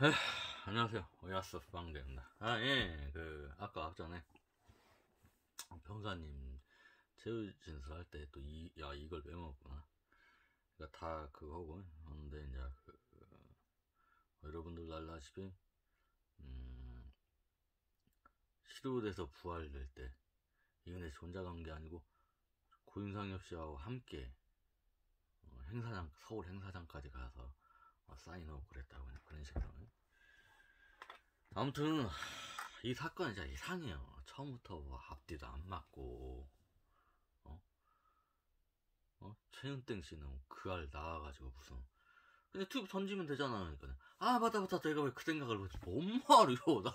에휴, 안녕하세요. 오야스 빵대입니다. 예, 아까 앞전에 변호사님 최후 진술할 때 또 이걸 빼먹었구나. 그러니까 다 그거고. 근데 이제 여러분들 알다시피, 시로에서 부활될 때, 이건 내 혼자 간 게 아니고, 고윤상엽 씨하고 함께, 서울 행사장까지 가서, 사인하고 그랬다고, 그런 식으로. 아무튼, 이 사건이 진짜 이상해요. 처음부터 뭐 앞뒤도 안 맞고, 최은땡 씨는 그 알 나와가지고 무슨 그냥 튜브 던지면 되잖아. 그러니까 맞다 내가 왜 그 생각을 못했지. 뭔 말이요. 나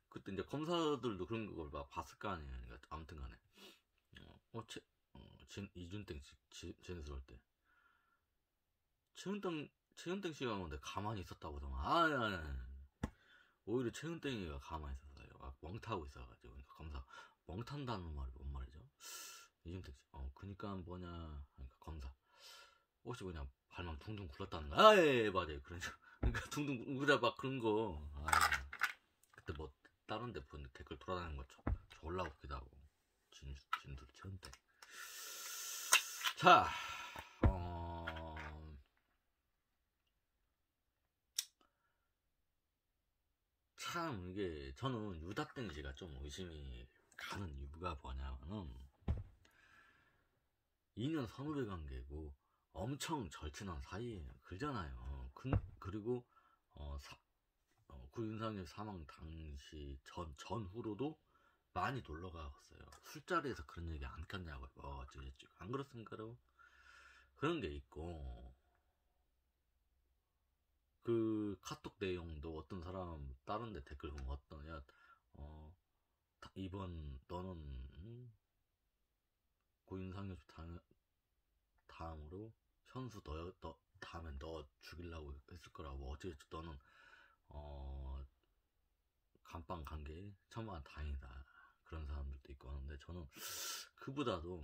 그때 이제 검사들도 그런 걸 막 봤을 거 아니에요. 그러니까 아무튼간에 이준땡 씨 진술할 때 최은땡 씨가 근데 가만히 있었다고 하더만. 오히려 최은땡이가 가만히 있었어요. 막 멍타고 있어가지고. 그러니까 검사 멍탄다는 말이 뭔 말이죠? 이준택 씨. 그니까 뭐냐. 그러니까 검사. 혹시 그냥 발만 둥둥 굴렀다는 거야? 예, 맞아요. 그러니까 둥둥 굴다 막 그런 거. 그때 뭐 다른 데 본 댓글 돌아다니는 거 졸라 웃기도 하고. 진두 천대. 자, 참 이게 저는 유다땡 씨가 좀 의심이 가는 이유가 뭐냐면은 2년 선후배 관계고 엄청 절친한 사이예요. 그러잖아요. 그리고 구윤상의 사망 당시 전후로도 많이 놀러 가봤어요. 술자리에서 그런 얘기 안 켰냐고요. 안 그렇습니까, 여러분? 그런 게 있고, 그 카톡 내용도 어떤 사람 다른데 댓글 보면 이번 너는 고윤상의 다음으로 현수 너 다음엔 너 죽이려고 했을 거라고. 어찌됐든 너는 감방 관계 천만 다행이다. 그런 사람들도 있고 하는데, 저는 그보다도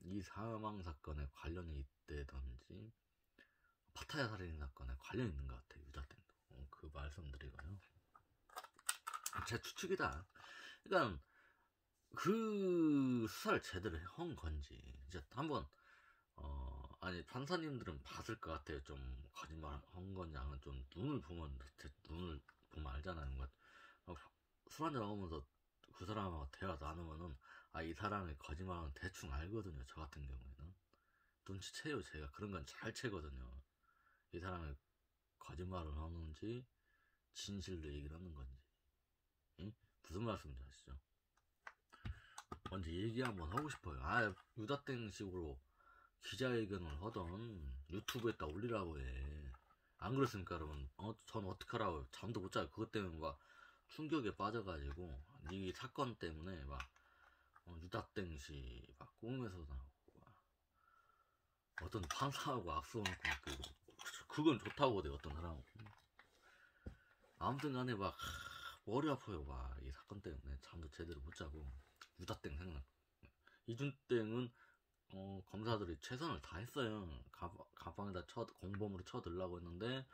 이 사망 사건에 관련이 있다든지 파타야 살인 사건에 관련이 있는 것 같아요. 유자땡도. 그 말씀드리고요. 제 추측이다. 그러니까 그 수사를 제대로 한 건지 이제 한번 아니 판사님들은 봤을 것 같아요. 좀 거짓말 한 건지 아니면 좀 눈을 보면 알잖아요. 술 한잔 먹으면서 그 사람하고 대화 나누면은 이 사람이 거짓말하는 대충 알거든요. 저 같은 경우에는 눈치채요. 제가 그런 건 잘 채거든요. 이 사람이 거짓말을 하는지 진실로 얘기를 하는 건지. 응? 무슨 말씀인지 아시죠? 먼저 얘기 한번 하고 싶어요. 유다땡 식으로 기자회견을 하던 유튜브에다 올리라고 해. 안 그렇습니까, 여러분? 전 어떡하라고. 잠도 못 자요. 그것 때문에 막 충격에 빠져가지고 이 사건 때문에 막 유다땡 씨 막 꿈에서 나오고 어떤 판사하고 악수하는 꿈 꾸고. 그건 좋다고 돼. 어떤 사람은. 아무튼 간에 막 머리 아파요. 막 이 사건 때문에 잠도 제대로 못 자고. 유다땡 생각. 이준땡은 검사들이 최선을 다했어요. 가방에다 공범으로 쳐들라고 했는데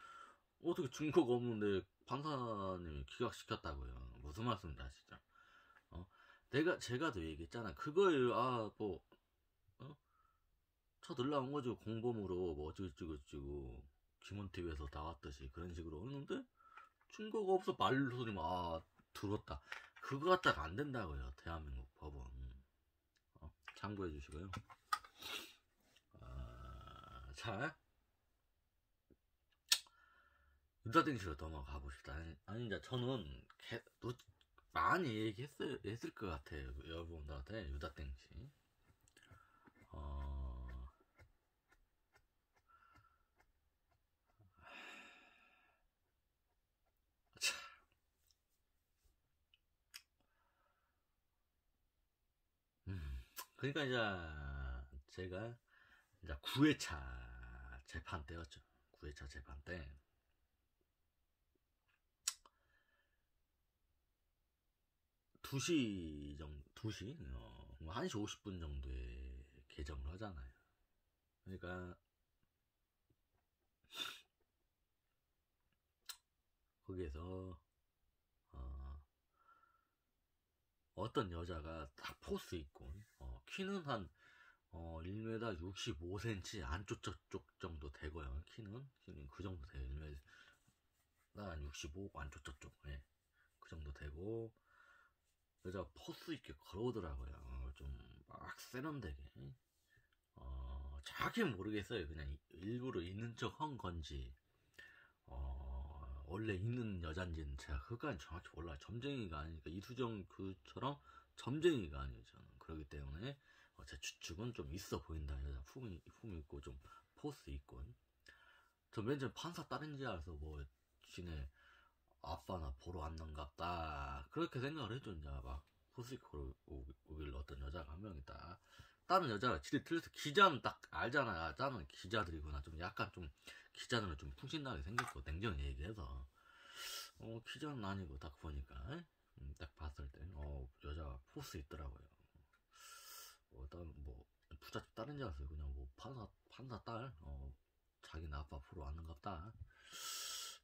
어떻게 증거가 없는데 판사님이 기각시켰다고요. 무슨 말씀인지 아시죠? 제가도 얘기했잖아. 그거예요. 쳐들라온 거죠. 공범으로 뭐 어쩌고저쩌고 김원TV에서 나왔듯이 그런 식으로 했는데 증거가 없어. 말소리 들었다. 그거 갖다가 안 된다고요. 대한민국 법은. 참고해 주시고요. 자, 유다땡씨로 넘어가 봅시다. 이제 저는 많이 했을 것 같아요. 여러분들한테 유다땡씨. 자, 그러니까 이제 제가 이제 9회차 재판 때였죠. 9회차 재판 때 2시 정도, 2시? 1시 50분 정도에 개정을 하잖아요. 그러니까 거기에서 어떤 여자가 딱 포스 있고 키는 한 1m 65cm 안쪽 저쪽 정도 되고요. 키는 그 정도 돼요. 1m 한 65 안쪽 저쪽, 예. 그 정도 되고 여자가 포스 있게 걸어오더라고요. 좀 막 세련되게. 정확히 모르겠어요. 그냥 일부러 있는 척 한 건지 원래 있는 여잔지는 제가 그까지 정확히 몰라요. 점쟁이가 아니니까 이수정 그처럼 점쟁이가 아니에요. 저는 그렇기 때문에 제 추측은 좀 있어 보인다. 여자 품이 있고 좀 포스 있고. 저 맨 처음 판사 딸인지 알아서 뭐 지네 아빠나 보러 왔는갑다 그렇게 생각을 했죠. 이제 막 포스 있고 오길 어떤 여자가 한 명 있다. 다른 여자가 지리 틀려서 기자는 딱 알잖아. 나는 기자들이구나. 좀 약간 좀 기자들은 좀 푹신나게 생겼고 냉정히 얘기해서 기자는 아니고 딱 보니까 딱 봤을 때 여자가 포스 있더라고요. 다른 뭐 부잣집 딸인 줄 알았어요. 그냥 뭐 판사 딸 자기는 아빠 보러 왔는갑다.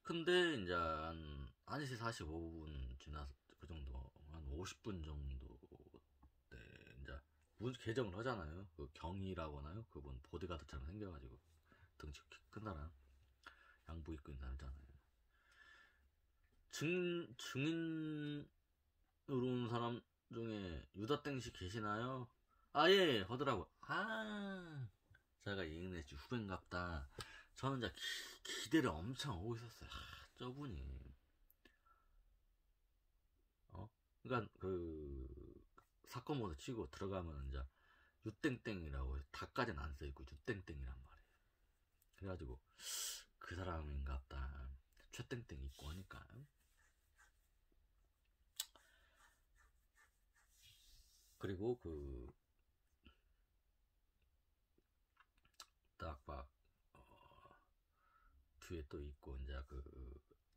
근데 이제 한 1시 45분 지나서 그 정도 한 50분 정도 때 이제 문 개정을 하잖아요. 그 경이라고 하나요? 그분 보디가드처럼 생겨가지고 등치 큰 사람 양복 입고 있는 사람 있잖아요. 증인으로 온 사람 중에 유다땡씨 계시나요? 예 하더라고. 제가 이은혜 씨 후배인갑다. 저는 이제 기대를 엄청 하고 있었어요. 저분이 그러니까 그 사건 모드 치고 들어가면 이제 유땡땡이라고 다까지는 안 써있고 유땡땡이란 말이에요. 그래가지고 그 사람인갑다. 최땡땡 있고 하니까 그리고 그 딱 막 뒤에 또 있고 이제 그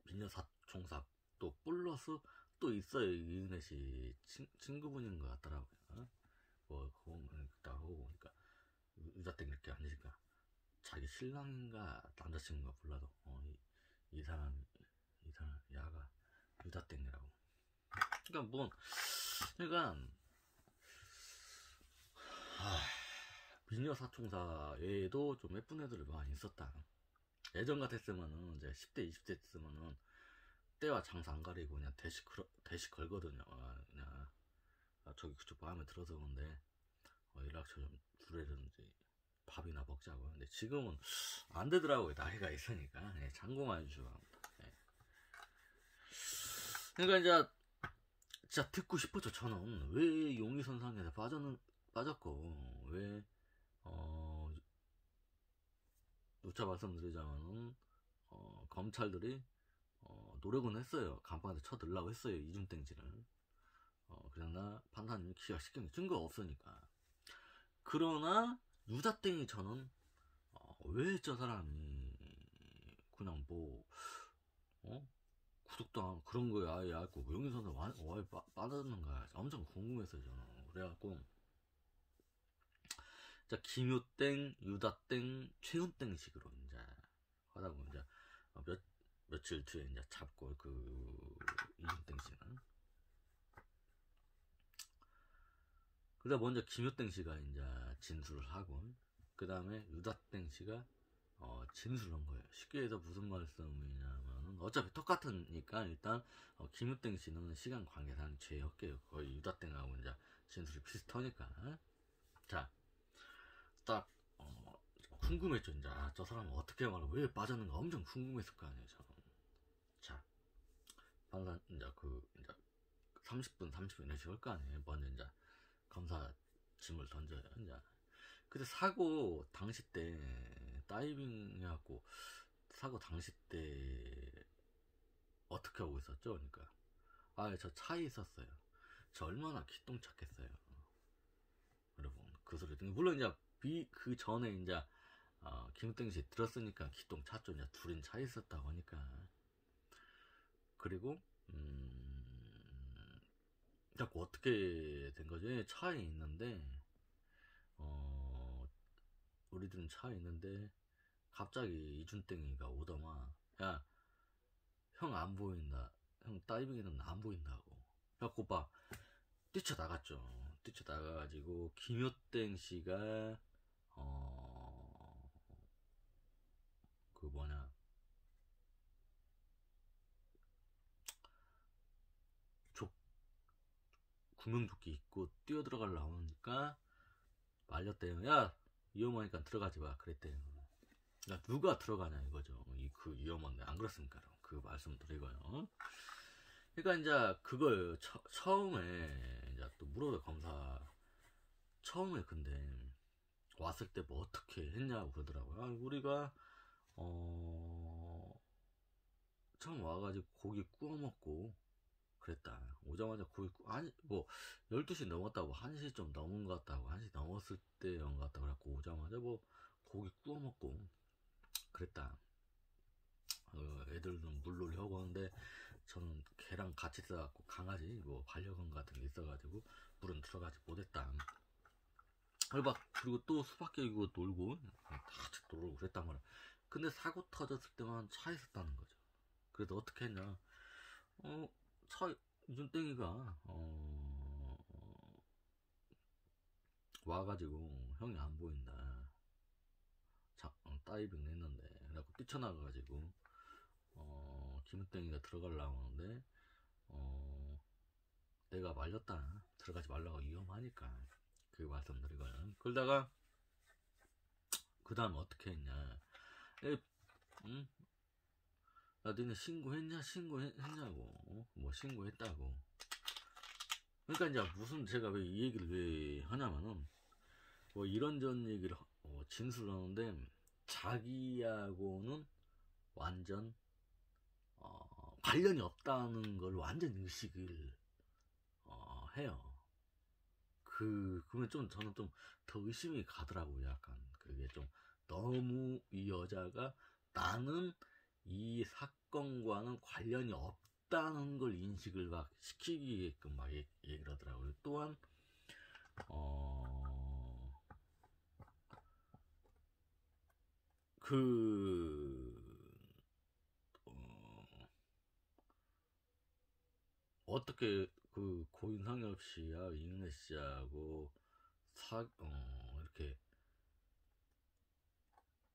미녀 사총사 또 플러스 또 있어요. 이은혜 씨 친구분인 것 같더라고요. 뭐 그거 딱 하고 보니까 의자땡 이렇게 앉으니까 자기 신랑인가 남자친구가 불러도 이 사람 야가 의자땡이라고. 그러니까 뭐 그러니까 미녀 사총사 외에도 좀 예쁜 애들이 많이 있었다. 예전 같았으면은 이제 10대 20대 했으면은 때와 장사 안 가리고 그냥 대시 걸거든요. 그냥 저기 그쪽 마음에 들어서 그런데 연락처 좀 주래든지 밥이나 먹자고. 근데 지금은 안 되더라고요. 나이가 있으니까. 참고만 해주시기 바랍니다. 그러니까 이제 진짜 듣고 싶었죠. 저는 왜 용의선상에서 빠졌고 왜 누차 말씀드리자면은 검찰들이 노력은 했어요. 간판에 쳐들라고 했어요. 이준땡지를. 그러나 판사님이 기각시킨 증거 없으니까. 그러나 유자땡이 저는 왜 저 사람이 그냥 뭐 구속도 안 그런 거에 아예 알고 용의선상 왜 빠졌는가 엄청 궁금했어요. 저는 그래갖고 자 김효땡, 유다땡, 최훈땡식으로 이제 하다 보면 이제 며칠 뒤에 이제 잡고 그 이준땡씨는 그다 먼저 김효땡씨가 이제 진술을 하고 그 다음에 유다땡씨가 진술한 거예요. 쉽게 해서 무슨 말씀이냐면은 어차피 똑같으니까 일단 김효땡씨는 시간 관계상 제역해요. 거의 유다땡하고 이제 진술이 비슷하니까. 자, 딱 궁금했죠. 이제 저 사람은 어떻게 말해 왜 빠졌는가 엄청 궁금했을 거 아니에요. 저는. 자, 판사 이제 이제 30분 이렇게 할 거 아니에요. 먼저 이제 검사 짐을 던져요. 이제 근데 사고 당시 때 다이빙 해갖고 사고 당시 때 어떻게 하고 있었죠? 그러니까 저 차에 있었어요. 저 얼마나 기똥착했어요. 여러분 그 소리 물론 이제 그 전에 이제 김땡 씨 들었으니까 기똥 찼죠. 이제 둘인 차에 있었다고 하니까. 그리고 자꾸 어떻게 된 거죠? 차에 있는데 우리들은 차에 있는데 갑자기 이준땡이가 오더만 야 형 안 보인다. 형 다이빙에는 안 보인다고. 그래갖고 막 뛰쳐나갔죠. 뛰쳐나가가지고 김효땡 씨가 그 뭐냐 구명조끼 입고 뛰어들어가려고 하니까 말렸대요. 야, 위험하니까 들어가지 마. 그랬대요. 그러니까 누가 들어가냐 이거죠. 그 위험한데 안 그렇습니까? 그 말씀 드리고요. 그러니까 이제 그걸 처음에 이제 또 물어요. 검사 처음에. 근데 왔을 때 뭐 어떻게 했냐고 그러더라고요. 우리가 처음 와가지고 고기 구워 먹고 그랬다. 오자마자 고기 아니 뭐 12시 넘었다고 1시 좀 넘은 것 같다고 1시 넘었을 때인 것 같다고 그래갖고 오자마자 뭐 고기 구워 먹고 그랬다. 애들은 물놀이 하고 하는데 저는 걔랑 같이 있어갖고 강아지 뭐 반려견 같은 게 있어가지고 물은 들어가지 못했다. 그리고 또 수박게 이고 놀고 다 같이 놀고 그랬단 말이야. 근데 사고 터졌을 때만 차에 있었다는 거죠. 그래도 어떻게 했냐? 차 윤땡이가 와가지고 형이 안 보인다. 다이빙 했는데 그래갖고 뛰쳐나가가지고 김은땡이가 들어가려고 하는데 내가 말렸다. 들어가지 말라고 위험하니까 그 말씀드리고요. 그러다가 그 다음 어떻게 했냐? 응? 야, 너네 신고했냐? 신고했냐고. 뭐 신고했다고. 그러니까 이제 무슨 제가 왜 이 얘기를 왜 하냐면은 뭐 이런저런 얘기를 진술을 하는데 자기하고는 완전 관련이 없다는 걸 완전 의식을 해요. 그러면 좀 저는 좀 더 의심이 가더라고요. 약간 그게 좀 너무 이 여자가 나는 이 사건과는 관련이 없다는 걸 인식을 막 시키게끔 막 얘기를 하더라고요. 또한 그 어떻게 그 고인상엽 씨와 이은혜 씨하고 이렇게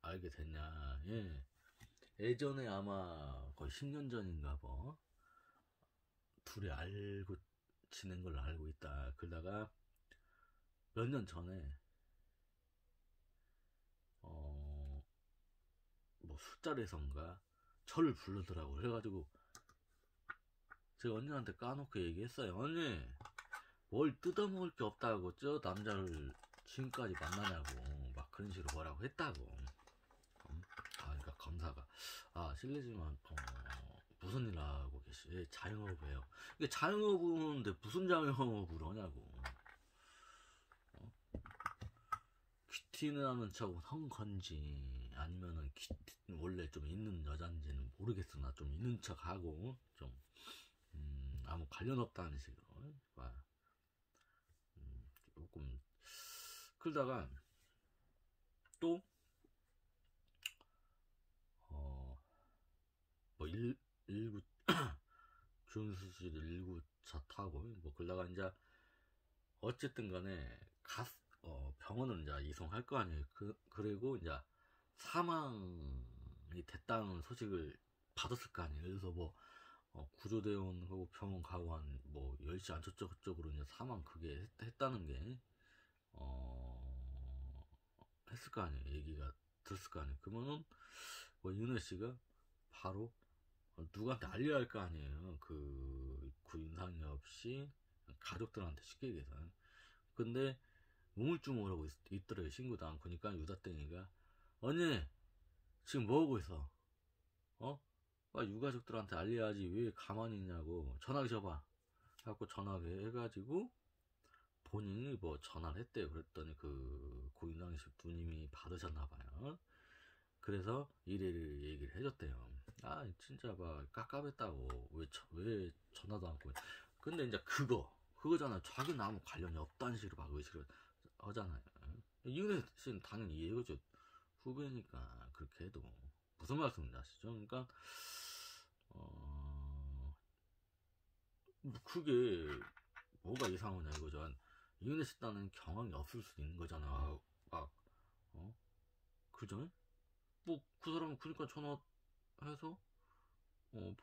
알게 됐냐? 예. 예전에 아마 거의 10년 전인가 뭐 둘이 알고 지낸 걸로 알고 있다. 그러다가 몇 년 전에 뭐 술자리에선가 저를 부르더라고. 그래가지고 제가 언니한테 까놓고 얘기했어요. 언니 뭘 뜯어먹을 게 없다고 저 남자를 지금까지 만나냐고 막 그런 식으로 뭐라고 했다고. 그러니까 검사가 실례지만 무슨 일 하고 계시? 예, 자영업이에요. 이게 자영업인데 무슨 자영업을 하냐고. 큐티는 하는 척은 한 건지 아니면은 원래 좀 있는 여잔지는 모르겠으나 좀 있는 척하고 좀 아무 관련 없다는 식으로 조금 그러다가 또 뭐 일구 준수실 1구차 타고 뭐 그러다가 이제 어쨌든 간에 병원을 이제 이송할 거 아니에요. 그리고 이제 사망이 됐다는 소식을 받았을 거 아니에요. 그래서 뭐 구조대원하고 병원 가고 한 뭐 10시 안쪽으로 이제 사망 그게 했다는 게 했을 거 아니에요. 얘기가 들었을 거 아니에요. 그러면은 뭐 윤혜 씨가 바로 누구한테 알려야 할 거 아니에요. 그 윤상엽 씨 가족들한테 쉽게 얘기해서. 근데 우물쭈물하고 있더래요. 신고도 않고. 그러니까 유다땡이가 언니 지금 뭐하고 있어? 유가족들한테 알려야지 왜 가만히 있냐고. 전화기 줘봐. 갖고 전화기 해가지고 본인이 뭐 전화를 했대요. 그랬더니 그 고윤상 씨 누님이 받으셨나봐요. 그래서 이래 얘기를 해줬대요. 진짜 막 깝깝했다고. 왜 전화도 않고. 근데 이제 그거잖아요. 자기는 아무 관련이 없다는 식으로 막 의식을 하잖아요. 이은혜 씨는 당연히 이해해줘. 후배니까 그렇게 해도 무슨 말씀인지 아시죠? 그러니까 뭐 그게 뭐가 이상하냐 이거죠. 이은혜 씨 딴에는 경황이 없을 수도 있는 거잖아. 막 그죠? 뭐 그 사람은 그러니까 전화해서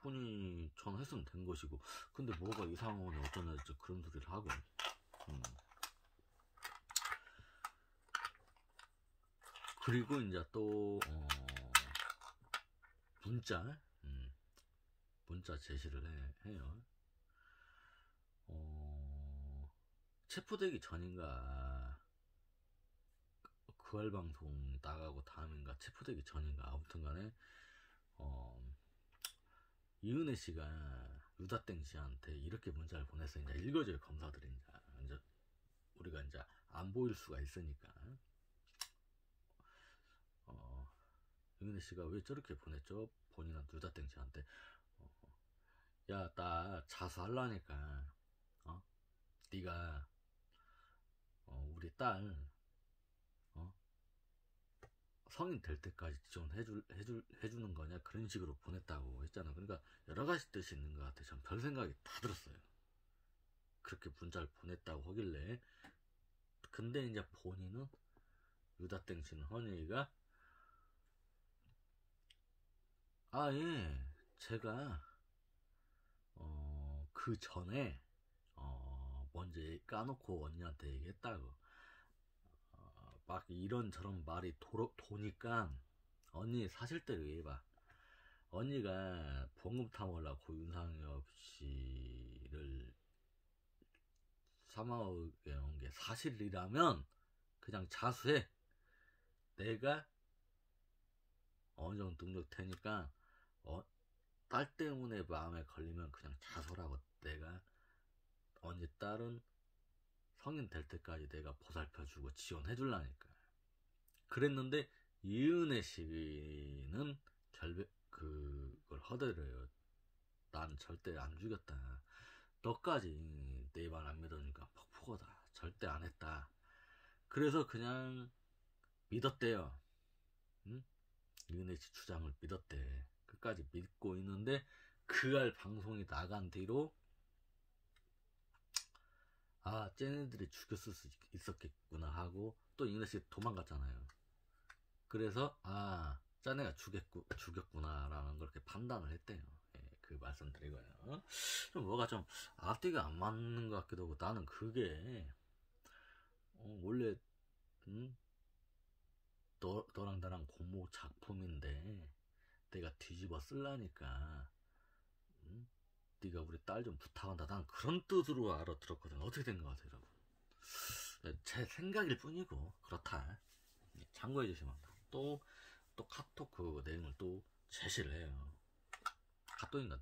본인이 전화했으면 된 것이고, 근데 뭐가 이상하냐 어쩌냐 진짜 그런 소리를 하고. 그리고 이제 또 문자 제시를 해요. 체포되기 전인가 그알 방송 나가고 다음인가 체포되기 전인가 아무튼간에 이은혜 씨가 유다땡 씨한테 이렇게 문자를 보내서 이제 읽어줘요. 검사들이 이제 우리가 이제 안 보일 수가 있으니까. 이은혜 씨가 왜 저렇게 보냈죠? 본인한테 유다땡 씨한테 야, 나 자수하려니까 네가 우리 딸 성인 될 때까지 지원해주는 거냐 그런 식으로 보냈다고 했잖아. 그러니까 여러 가지 뜻이 있는 것 같아. 전 별 생각이 다 들었어요. 그렇게 문자를 보냈다고 하길래. 근데 이제 본인은 유다땡 씨는 헌이가 예, 제가 그 전에 먼저 까놓고 언니한테 얘기했다고. 막 이런저런 말이 도니까 언니 사실대로 얘기해봐. 언니가 봉급탐하려고 윤상혁 씨를 사망하게 온 게 사실이라면 그냥 자수해. 내가 어느 정도 능력 테니까 딸 때문에 마음에 걸리면 그냥 자수라고. 내가 언니 딸은 성인 될 때까지 내가 보살펴주고 지원해줄라니까. 그랬는데 이은혜 씨는 그걸 허대래요. 난 절대 안 죽였다. 너까지 내 말 안 믿으니까 폭포거다. 절대 안 했다. 그래서 그냥 믿었대요. 응? 이은혜 씨 주장을 믿었대. 끝까지 믿고 있는데 그알 방송이 나간 뒤로 쟤네들이 죽였을 수 있었겠구나 하고 또 이은혜 씨 도망갔잖아요. 그래서 쟤네가 죽였구나 라는 걸 그렇게 판단을 했대요. 예, 그 말씀드리고요. 좀 뭐가 좀 앞뒤가 안 맞는 것 같기도 하고, 나는 그게 원래 너랑 나랑 고모 작품인데 내가 뒤집어 쓸라니까 네가 우리 딸 좀 부탁한다. 난 그런 뜻으로 알아들었거든. 어떻게 된 것 같아요, 여러분? 제 생각일 뿐이고 그렇다. 참고해 주시면 또 카톡 그 내용을 또 제시를 해요. 카톡인가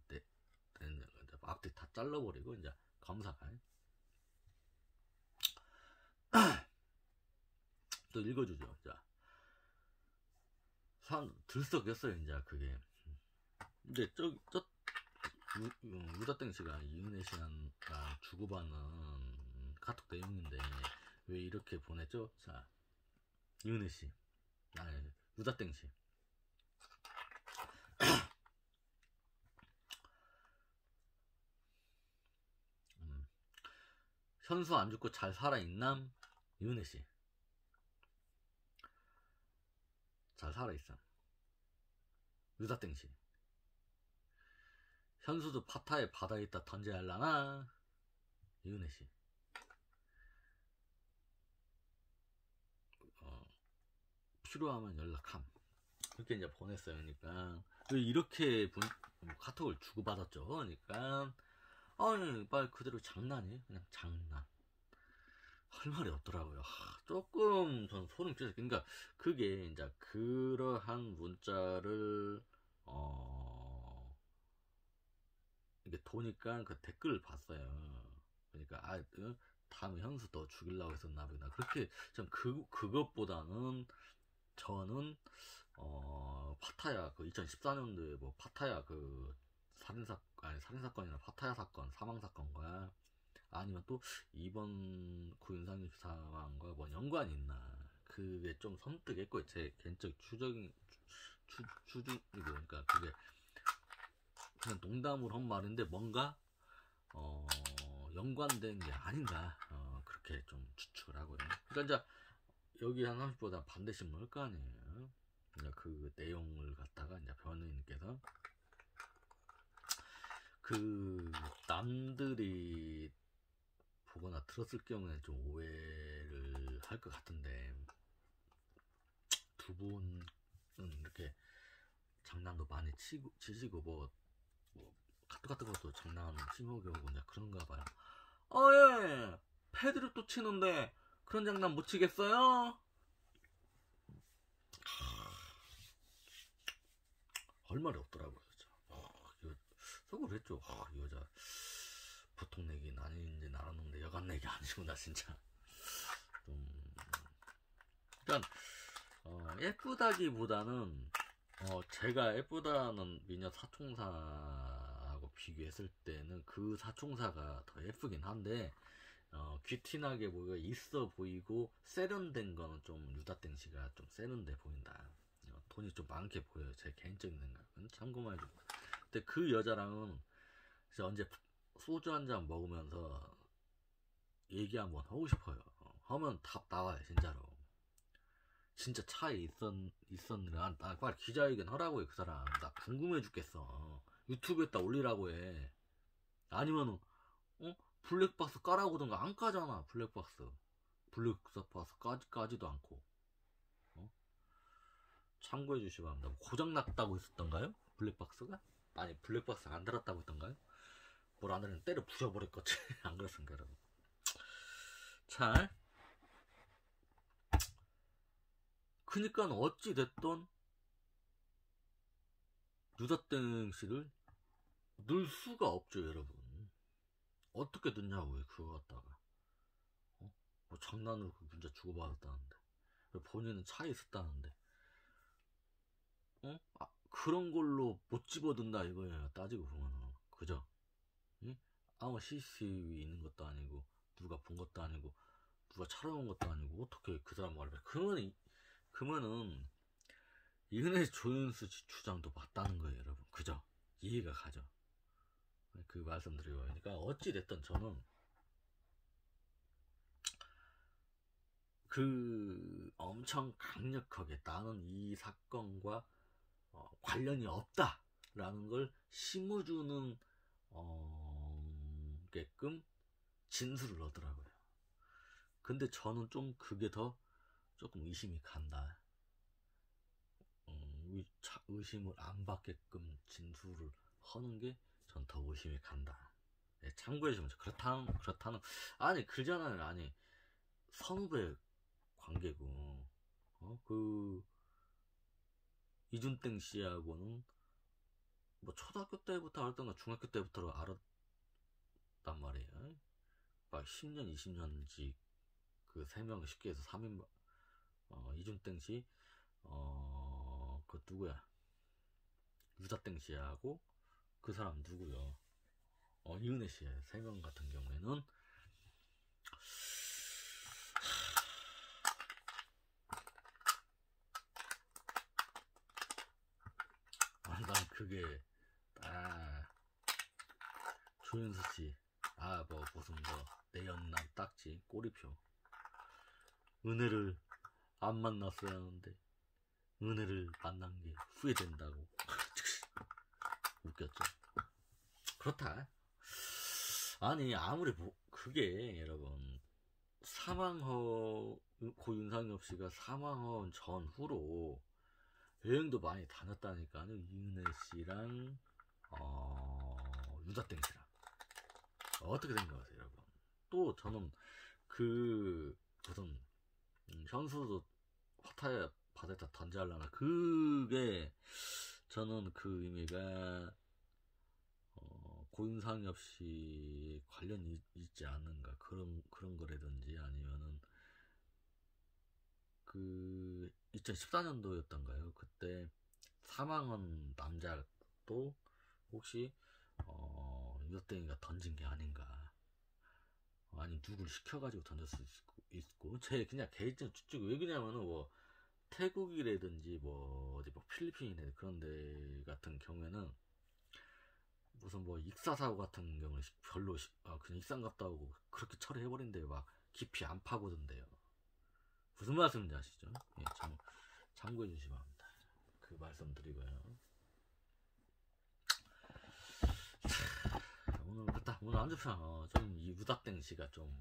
앞뒤 다 잘라버리고 이제 검사가 또 읽어주죠. 자, 사람 들썩였어요. 이제 그게 이제 유다땡 씨가 이은혜 씨랑 주고받는 카톡 내용인데 왜 이렇게 보냈죠? 자, 이은혜 씨, 유다땡 씨. 현수 안 죽고 잘 살아있남? 이은혜 씨. 잘 살아있어. 유다땡 씨. 현수도 파타에 바다에 있다 던져야 할라나? 이은혜 씨. 필요하면 연락함. 이렇게 이제 보냈어요. 그러니까 이렇게 카톡을 주고받았죠. 그러니까 말 그대로 장난이에요. 그냥 장난. 할 말이 없더라고요. 조금 전 소름 끼쳤어요. 그러니까 그게 이제 그러한 문자를 이게 도니까 그 댓글을 봤어요. 그러니까 다음에 현수 너 죽이려고 했었나 보다. 그렇게 전 그것보다는 저는 파타야 그 2014년도에 뭐 파타야 그 살인사건이나 파타야 사건 사망사건과 아니면 또 이번 고윤상이 사망과 뭐 연관이 있나, 그게 좀 섬뜩했고 제 개인적 추정이고. 그러니까 그게 그냥 농담으로 한 말인데 뭔가 연관된 게 아닌가 그렇게 좀 추측을 하고요. 그러니까 이제 여기 한 30보다 반대씩 넣을 거 아니에요. 그러니까 그 내용을 갖다가 이제 변호인께서 그 남들이 보거나 들었을 경우에 좀 오해를 할 것 같은데, 두 분은 이렇게 장난도 많이 치시고 뭐 카톡 같은 것도 장난 심하게 오고 이제 그런가 봐요. 예, 패드를 또 치는데 그런 장난 못 치겠어요? 할 말이 없더라고요. 속으로 했죠. 이 여자 보통 내기는 아닌지 알았는데 여간 내기 아니구나 진짜. 그러니까 예쁘다기보다는 제가 예쁘다는 미녀 사총사하고 비교했을 때는 그 사총사가 더 예쁘긴 한데, 귀티나게 보이고 있어 보이고 세련된 거는 좀 유다땡씨가 좀 세련돼 보인다. 돈이 좀 많게 보여요. 제 개인적인 생각은 참고만 해주고. 근데 그 여자랑은 진짜 언제 소주 한 잔 먹으면서 얘기 한번 하고 싶어요. 하면 답 나와요 진짜로. 진짜 차에 있었느라 나 빨리 기자회견 하라고 해. 그 사람 나 궁금해 죽겠어. 유튜브에다 올리라고 해. 아니면은 블랙박스 까라고 하던가. 안 까잖아. 블랙박스 까지도 않고. 참고해 주시기 바랍니다. 고장났다고 했었던가요? 블랙박스가? 아니 블랙박스 안 달았다고 했던가요? 뭘 안 달았는데 때려 부셔버렸겠지. 안 그랬습니까 여러분? 잘 그니까 어찌 됐던 유다땡 씨를 넣을 수가 없죠 여러분. 어떻게 넣냐고요 그거 갖다가. 뭐 장난으로 그 문자 주고받았다는데, 본인은 차에 있었다는데, 그런 걸로 못 집어든다 이거예요 따지고 보면은. 그죠? 응? 아무 CCTV 있는 것도 아니고 누가 본 것도 아니고 누가 촬영한 것도 아니고 어떻게 그 사람 말을 해. 그러면은 이은혜 조윤수 씨 주장도 맞다는 거예요 여러분. 그죠? 이해가 가죠? 그 말씀드려요. 그러니까 어찌됐든 저는 그 엄청 강력하게 나는 이 사건과 관련이 없다라는 걸 심어주는 게끔 진술을 하더라고요. 근데 저는 좀 그게 더 조금 의심이 간다. 의심을 안 받게끔 진술을 하는 게 전 더 의심이 간다. 네, 참고해주면 그렇다는 아니 그잖아요. 아니 선후배 관계고 그 이준땡 씨하고는 뭐 초등학교 때부터 알았던가 중학교 때부터 알았단 말이에요. 막 10년 20년씩 그 3명 쉽게 해서 3인 이준땡 씨 그 누구야 유다땡 씨하고 그 사람 누구요 이은혜 씨의 3명 같은 경우에는 난 그게 조윤수 씨 뭐 무슨 뭐 내연남 딱지 꼬리표 은혜를 안 만났어야 하는데 은혜를 만난 게 후회된다고. 웃겼죠. 그렇다. 아니 아무리 그게 여러분 고 윤상엽 씨가 사망한 전후로 여행도 많이 다녔다니까요. 이은혜 씨랑 유다땡 씨랑 어떻게 생각하세요 여러분? 또 저는 그 무슨 현수도 화타에 바다에다 던져하려나 그게 저는 그 의미가 고윤상엽 씨 관련이 있지 않는가 그런 거라든지 아니면은 그 2014년도였던가요? 그때 사망한 남자도 혹시 유다땡이가 던진 게 아닌가? 아니 누굴 시켜가지고 던졌을 수 있고 제 그냥 개인적 추측. 왜 그러냐면은 뭐 태국이라든지 뭐 어디 뭐 필리핀이라든지 그런 데 같은 경우에는 무슨 뭐 익사사고 같은 경우는 별로 그냥 익산 갔다 오고 그렇게 처리해버린대요. 막 깊이 안 파고든대요. 무슨 말씀인지 아시죠? 예, 참고해 주시기 바랍니다. 그 말씀 드리고요. 오늘 그렇다. 오늘 한 주평 좀이 우다땡씨가 좀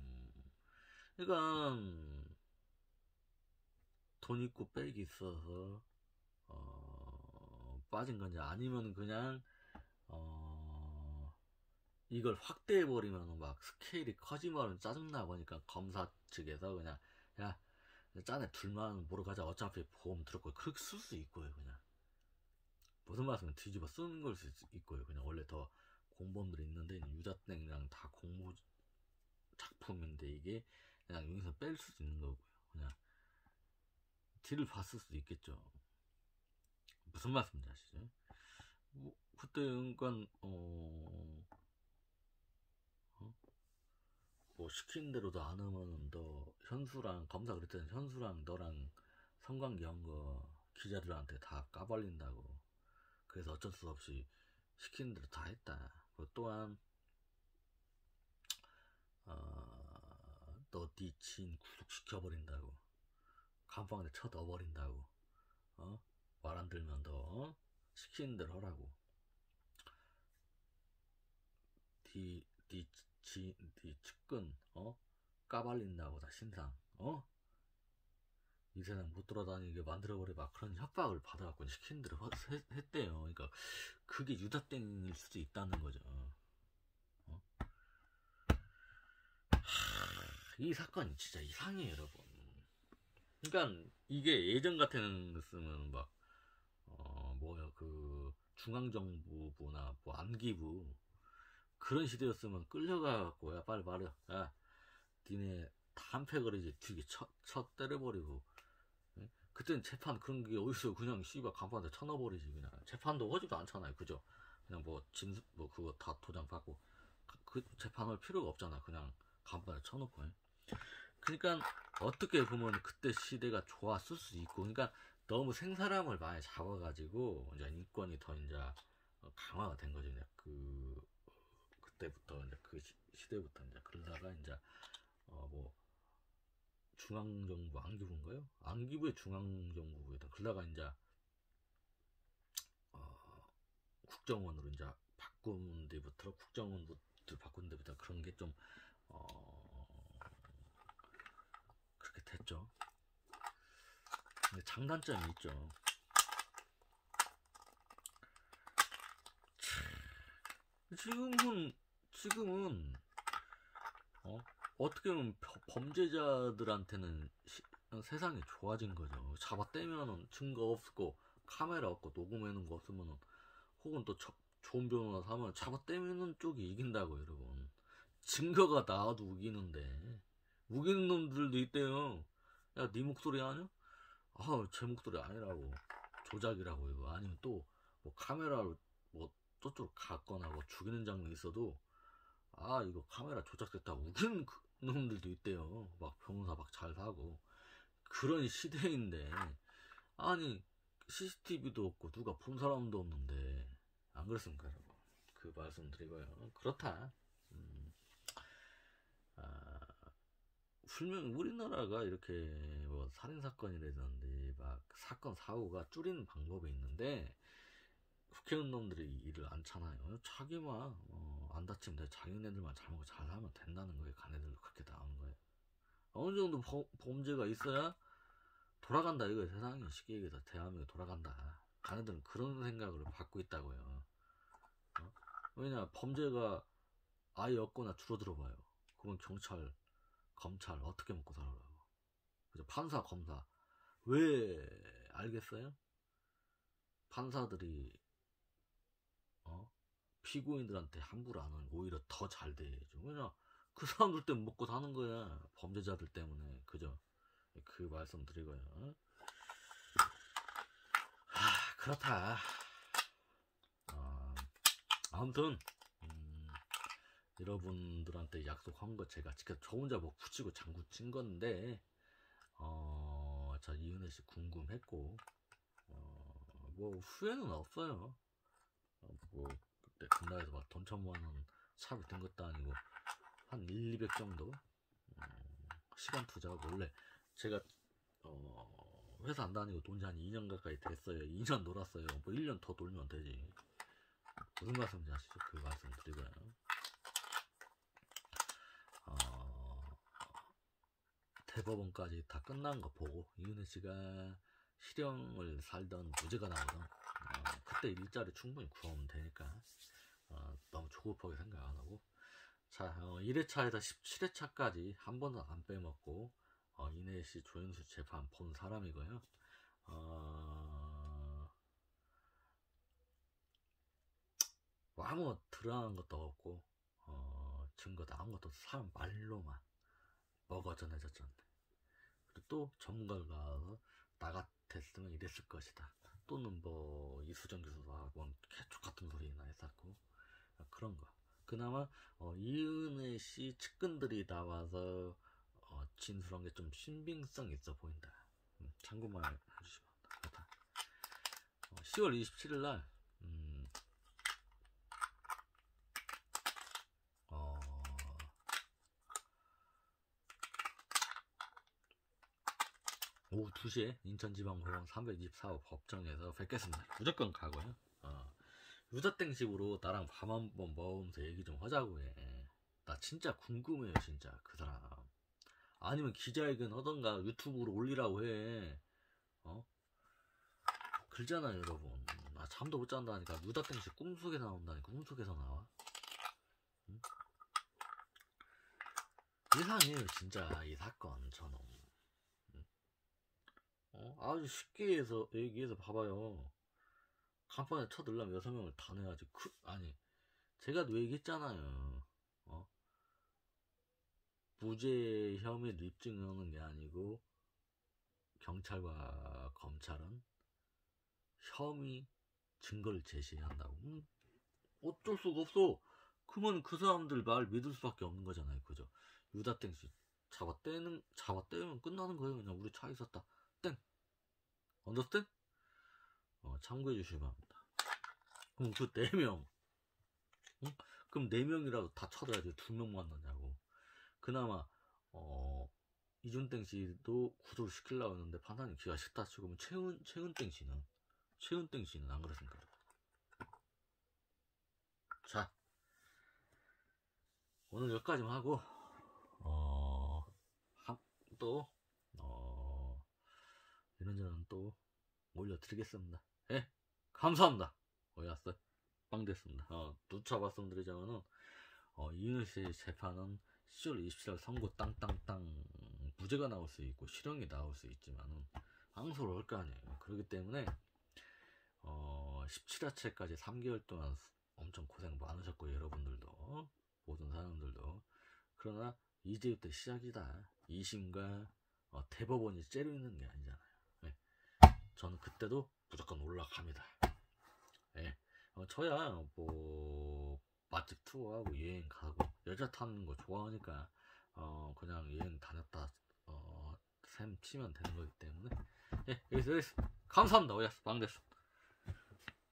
그러니까 돈 있고 백이 있어서 빠진 건지 아니면 그냥 이걸 확대해버리면 막 스케일이 커지면 짜증나고 하니까 검사 측에서 그냥 야 짠에 둘만 보러 가자 어차피 보험 들었고 그렇게 쓸 수 있고요. 그냥 무슨 말씀은 뒤집어 쓰는 걸 수 있고요. 그냥 원래 더 공범들이 있는데 유자땡이랑 다 공모 작품인데 이게 그냥 여기서 뺄 수도 있는 거고요. 그냥 뒤를 봤을 수도 있겠죠. 무슨 말씀인지 아시죠? 뭐 그때 그러니까 뭐 시킨 대로도 안 하면은 너 현수랑 검사 그랬더니 현수랑 너랑 성관계 한 거 기자들한테 다 까발린다고. 그래서 어쩔 수 없이 시키는 대로 다 했다. 그리고 또한 너 네 지인 구속시켜버린다고. 감방에 쳐 넣어버린다고. 말 안 들면 너 시키는 대로 하라고. 네 측근 까발린다고 다 신상 이 세상 못 돌아다니게 만들어버려 막 그런 협박을 받아갖고 시키는 대로 했대요. 그러니까 그게 유다땡일 수도 있다는 거죠. 이 사건이 진짜 이상해요, 여러분. 그러니까 이게 예전 같았으면 막 뭐야 그 중앙정부부나 뭐 안기부 그런 시대였으면 끌려가갖고 야 빨리 말해 야 니네 담패거리지 뒤에 쳐 때려버리고 그때는 재판 그런 게 어디서 그냥 씨발 간판에 쳐넣어버리지 그냥 재판도 하지도 않잖아요. 그죠? 그냥 뭐 진술 뭐 그거 다 도장 받고 그 재판할 필요가 없잖아. 그냥 간판에 쳐놓고. 그러니까 어떻게 보면 그때 시대가 좋았을 수 있고 그러니까 너무 생사람을 많이 잡아가지고 이제 인권이 더 이제 강화가 된 거죠. 이제 그때부터 이제 그 시대부터 이제 그러다가 이제 뭐 중앙정부 안기부인가요? 안기부의 중앙정부에다 그러다가 이제 국정원으로 이제 바꾼 데부터 국정원부터 바꾼 데부터 그런 게 좀 그렇게 됐죠. 근데 장단점이 있죠. 지금은 어떻게 보면 범죄자들한테는 세상이 좋아진 거죠. 잡아떼면은 증거 없고 카메라 없고 녹음해놓은 거 없으면은 혹은 또 좋은 변호사 사면 잡아떼면은 쪽이 이긴다고 여러분. 증거가 나와도 우기는데 우기는 놈들도 있대요. 야, 네 목소리 아냐? 제 목소리 아니라고 조작이라고 이거 아니면 또 뭐 카메라로 뭐 저쪽으로 갔거나 뭐 죽이는 장면이 있어도 이거 카메라 조작됐다 우기는 놈들도 있대요. 막 변호사 막 잘 사고 그런 시대인데 아니 CCTV도 없고 누가 본 사람도 없는데 안 그렇습니까 여러분? 그 말씀 드리고요. 그렇다. 분명 우리나라가 이렇게 뭐 살인사건이라든지 막 사건 사고가 줄이는 방법이 있는데 국회의원놈들이 일을 안 차나요. 자기만 안 다치면 돼. 자기네들만 잘먹고 잘하면 된다는 거예요. 가네들도 그렇게 나오는 거예요. 어느 정도 범죄가 있어야 돌아간다 이거예요. 세상이 쉽게 얘기해서 대한민국이 돌아간다. 가네들은 그런 생각을 갖고 있다고요. 왜냐 범죄가 아예 없거나 줄어들어 봐요. 그건 경찰 검찰 어떻게 먹고 살아라고. 그죠? 판사 검사 왜 알겠어요? 판사들이 피고인들한테 함부로 안 하는 오히려 더 잘 돼야죠. 왜냐 그 사람들 때문에 먹고 사는 거야. 범죄자들 때문에. 그죠? 그 말씀 드리고요. 그렇다. 아무튼 여러분들한테 약속한 거 제가 지금 저 혼자 뭐 붙이고 장구 친 건데 자 이은혜 씨 궁금했고 뭐 후회는 없어요. 뭐 그때 금나에서 막 돈 1,000만원 차를 든 것도 아니고 한 1, 200 정도 시간 투자. 원래 제가 회사 안 다니고 논지 한 2년 가까이 됐어요. 2년 놀았어요. 뭐 1년 더 놀면 되지. 무슨 말씀인지 아시죠? 그 말씀 드리고요. 대법원까지 다 끝난 거 보고 이은혜 씨가 실형을 살던 무죄가 나오던 그때 일자리 충분히 구하면 되니까 너무 조급하게 생각 안 하고, 자 1회차에서 17회차까지 한 번도 안 빼먹고 이은혜 씨 조현수 재판 본 사람이고요. 아무 드러난 것도 없고 증거도 아무것도 없어. 사람 말로만 뭐가 전해졌던데. 그리고 또 전문가가 나와서 나 같았으면 이랬을 것이다, 또는 뭐 이수정 교수가 뭔 개쪽 같은 소리나 했었고 그런 거. 그나마 이은혜 씨 측근들이 나와서 진술한 게 좀 신빙성 있어 보인다. 참고만 해주시면 됩니다. 10월 27일 날 오후 2시에 인천지방법원 324호 법정에서 뵙겠습니다. 무조건 가고요. 유자땡식으로 나랑 밥 한번 먹으면서 얘기 좀 하자고 해. 나 진짜 궁금해요, 진짜 그 사람. 아니면 기자회견 하던가 유튜브로 올리라고 해. 글잖아요, 여러분. 나 잠도 못 잔다니까. 유자땡식 꿈속에 나온다니까. 꿈속에서 나와. 응? 이상해요, 진짜 이 사건 저놈. 아주 쉽게 해서 얘기해서 봐봐요. 간판에 쳐들려면 6명을 다 내야지. 아니, 제가 얘기했잖아요. 무죄 혐의 입증하는 게 아니고 경찰과 검찰은 혐의 증거를 제시한다고. 어쩔 수가 없어. 그러면 그 사람들 말 믿을 수밖에 없는 거잖아요, 그죠? 유다땡씨 잡아 떼면 끝나는 거예요. 그냥 우리 차 있었다, 땡. 언더스탠? 참고해 주시기 바랍니다. 그럼 그 4명, 응? 그럼 4명이라도 다 쳐들어야지 2명만 넣냐고. 그나마 이준땡 씨도 구조를 시키려고 했는데 판사님 기가 싫다 치고, 최은땡 씨는 안 그랬습니까? 자, 오늘 여기까지만 하고 또 이런저런 또 올려드리겠습니다. 예, 감사합니다. 어였어요? 빵 됐습니다. 누차 말씀드리자면은 이은혜 씨 재판은 10월 27일 선고 땅땅땅 무죄가 나올 수 있고 실형이 나올 수 있지만은 항소를 할 거 아니에요. 그렇기 때문에 17화째까지 3개월 동안 엄청 고생 많으셨고, 여러분들도, 모든 사람들도. 그러나 이제부터 시작이다. 2심과 대법원이 째려 있는 게 아니잖아요. 네. 저는 그때도 무조건 올라갑니다. 네. 저야 뭐 맛집 투어하고 여행 가고 여자 타는 거 좋아하니까 그냥 여행 다녔다 셈 치면 되는 거기 때문에, 예, 여기서 감사합니다. 오야스 빵 됐어.